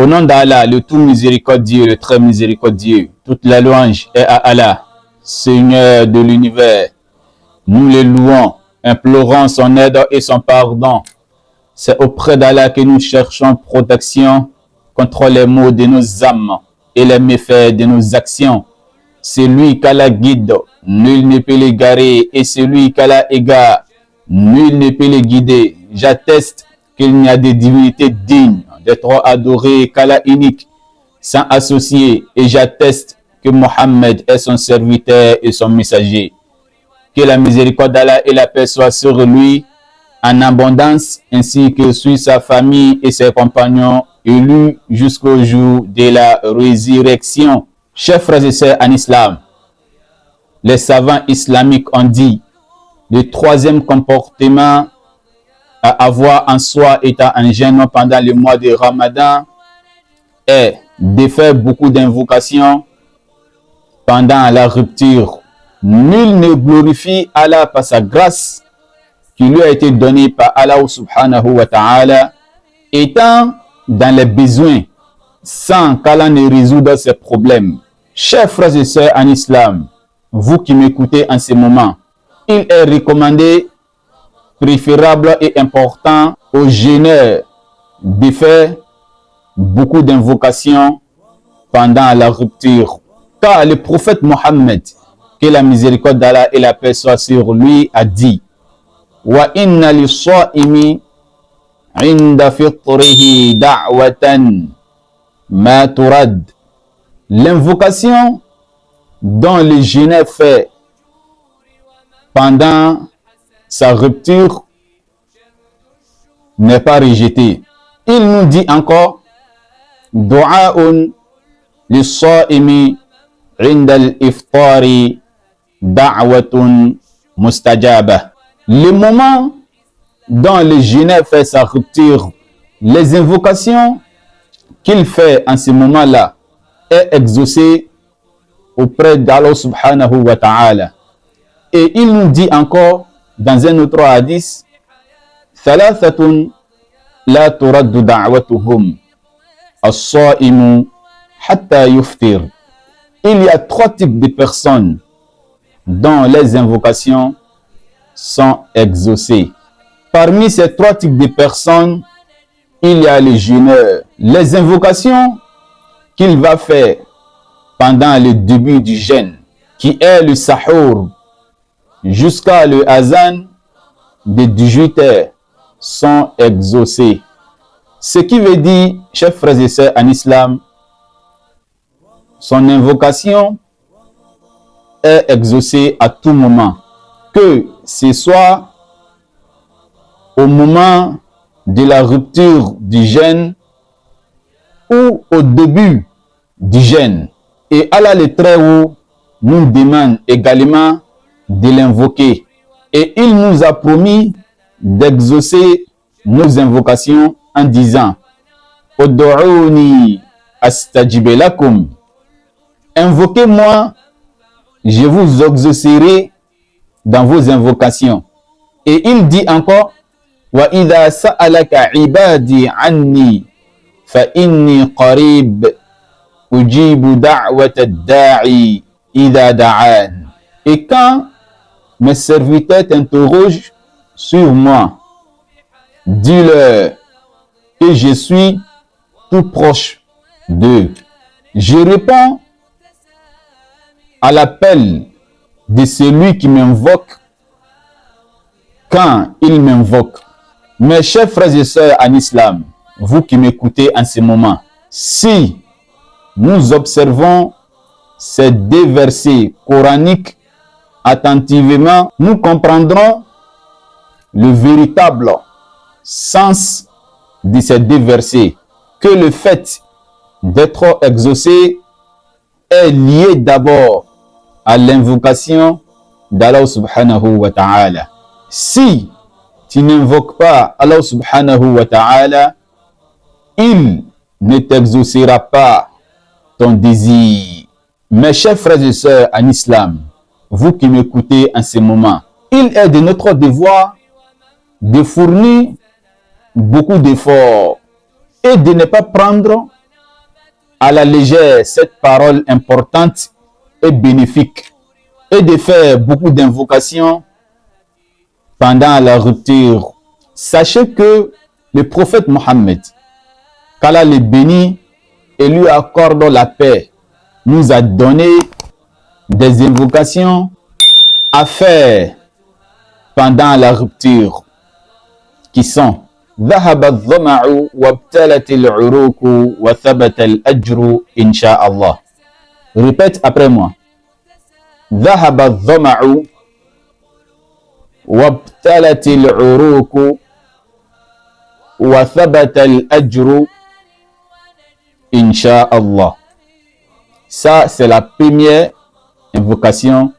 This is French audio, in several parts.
Au nom d'Allah, le tout miséricordieux, le très miséricordieux, toute la louange est à Allah, Seigneur de l'univers. Nous le louons, implorons son aide et son pardon. C'est auprès d'Allah que nous cherchons protection contre les maux de nos âmes et les méfaits de nos actions. Celui qu'Allah guide, nul ne peut l'égarer, et celui qu'Allah égare, nul ne peut le guider. J'atteste qu'il n'y a des divinités dignes d'être adorées qu'Allah unique, sans associé, et j'atteste que Mohammed est son serviteur et son messager. Que la miséricorde d'Allah et la paix soient sur lui en abondance, ainsi que sur sa famille et ses compagnons élus jusqu'au jour de la résurrection. Chers frères et sœurs en islam, les savants islamiques ont dit le troisième comportement à avoir en soi étant en jeûne pendant le mois de Ramadan est de faire beaucoup d'invocations pendant la rupture. Nul ne glorifie Allah par sa grâce qui lui a été donnée par Allah subhanahu wa ta'ala, étant dans les besoins sans qu'Allah ne résoudre ses problèmes. Chers frères et sœurs en islam, vous qui m'écoutez en ce moment, il est recommandé, préférable et important aux jeûneurs de faire beaucoup d'invocations pendant la rupture. Car le prophète Mohammed, que la miséricorde d'Allah et la paix soient sur lui, a dit: wa inna lis-sa'imi 'inda fitrihi da'watan ma turad. L'invocation dont le jeûneur fait pendant sa rupture n'est pas rejetée. Il nous dit encore: du'a'un lis-sa'imi 'inda al-iftari da'watun mustajaba. Le moment dont le jeûneur fait sa rupture, les invocations qu'il fait en ce moment-là est exaucée auprès d'Allah subhanahu wa ta'ala. Et il nous dit encore dans un autre hadith: thalathatun la turaddu da'watuhum as-sa'imu hatta yuftir. Il y a trois types de personnes dont les invocations sont exaucées. Parmi ces trois types de personnes, il y a les jeûneurs. Les invocations qu'il va faire pendant le début du jeûne, qui est le sahur, jusqu'à le azan de 18 heures, sont exaucées. Ce qui veut dire, chers frères et sœurs en islam, son invocation est exaucée à tout moment, que ce soit au moment de la rupture du jeûne ou au début du jeûne. Et Allah le Très-Haut nous demande également de l'invoquer. Et il nous a promis d'exaucer nos invocations en disant: Ud'ouni astajib lakum. Invoquez-moi, je vous exaucerai dans vos invocations. Et il dit encore: wa idha sa'alaka ibadi anni fa inni qarib ujibu da'wata ad-da'i idha da'an. Et quand mes serviteurs t'interrogent sur moi, dis-leur que je suis tout proche d'eux. Je réponds à l'appel de celui qui m'invoque quand il m'invoque. Mes chers frères et sœurs en islam, vous qui m'écoutez en ce moment, si nous observons ces deux versets coraniques attentivement, nous comprendrons le véritable sens de ces deux versets, que le fait d'être exaucé est lié d'abord à l'invocation d'Allah subhanahu wa ta'ala. Si tu n'invoques pas Allah subhanahu wa ta'ala, il ne t'exaucera pas ton désir. Mes chers frères et sœurs en islam, vous qui m'écoutez en ce moment, il est de notre devoir de fournir beaucoup d'efforts et de ne pas prendre à la légère cette parole importante et bénéfique et de faire beaucoup d'invocations pendant la rupture. Sachez que le prophète Mohammed, qu'Allah le bénit et lui accorde la paix, nous a donné des invocations à faire pendant la rupture qui sont ذهب الظمأ وابتلت العروق وثبت الأجر إن شاء الله. Répète après moi. ذهب الظمأ وابتلت العروق وثبت الأجر إن شاء الله. Ça, c'est la première invocation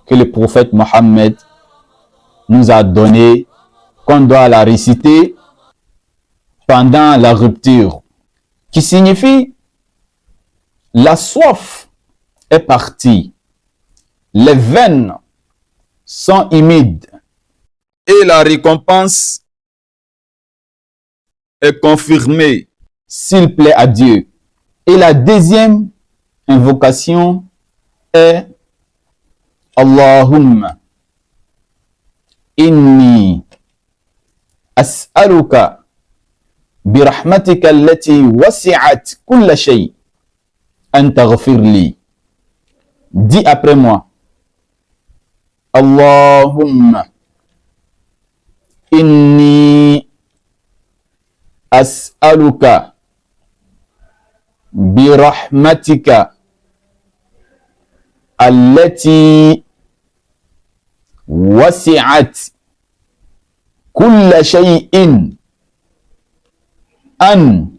que le prophète Mohammed nous a donnée, qu'on doit la réciter pendant la rupture, qui signifie la soif est partie, les veines sont humides et la récompense est confirmée s'il plaît à Dieu. Et la deuxième invocation est Allahumma inni as'aluka برحمتك التي وسعت كل شيء أن تغفر لي. Dis après moi. Allahumma inni as'aluka برحمتك التي وسعت كل شيء An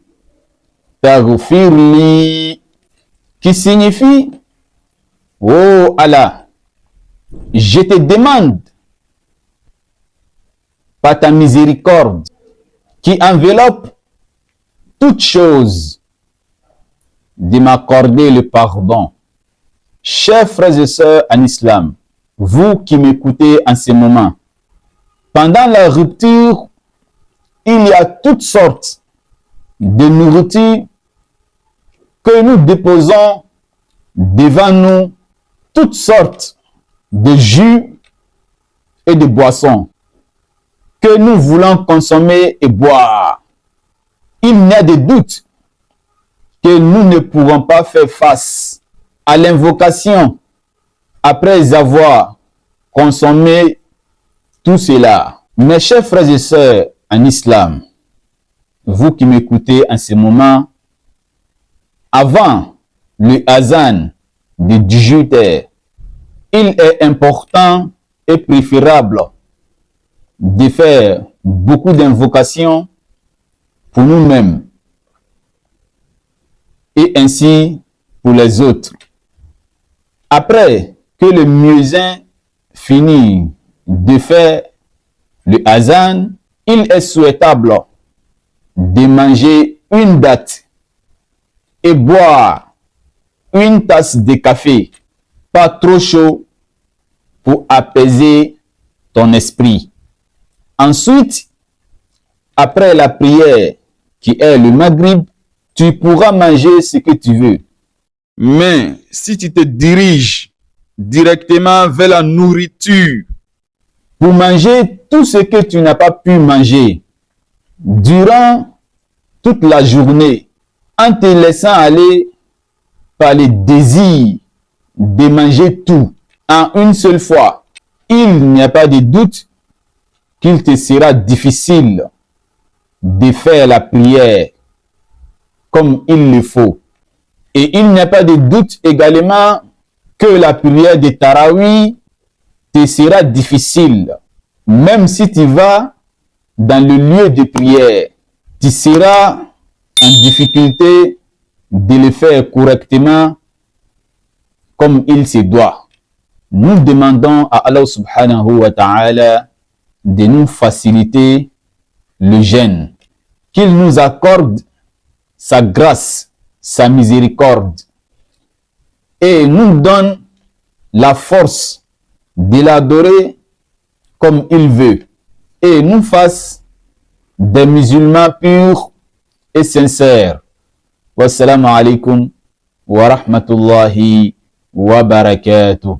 taghfirli, qui signifie oh Allah, je te demande par ta miséricorde qui enveloppe toute chose de m'accorder le pardon. Chers frères et sœurs en islam, vous qui m'écoutez en ce moment, pendant la rupture, il y a toutes sortes de nourriture que nous déposons devant nous, toutes sortes de jus et de boissons que nous voulons consommer et boire. Il n'y a de doute que nous ne pourrons pas faire face à l'invocation après avoir consommé tout cela. Mes chers frères et sœurs en islam, vous qui m'écoutez en ce moment, avant le azan de 18h, il est important et préférable de faire beaucoup d'invocations pour nous-mêmes et ainsi pour les autres. Après que le muezzin finit de faire le azan, il est souhaitable de manger une date et boire une tasse de café, pas trop chaud, pour apaiser ton esprit. Ensuite, après la prière qui est le Maghrib, tu pourras manger ce que tu veux. Mais si tu te diriges directement vers la nourriture pour manger tout ce que tu n'as pas pu manger durant toute la journée, en te laissant aller par le désir de manger tout en une seule fois, il n'y a pas de doute qu'il te sera difficile de faire la prière comme il le faut. Et il n'y a pas de doute également que la prière de Tarawih te sera difficile. Même si tu vas dans le lieu de prière, tu seras en difficulté de le faire correctement comme il se doit. Nous demandons à Allah subhanahu wa ta'ala de nous faciliter le jeûne, qu'il nous accorde sa grâce, sa miséricorde et nous donne la force de l'adorer comme il veut et nous fasse des musulmans purs et sincères Wassalamu alaikum wa rahmatullahi wa barakatuh.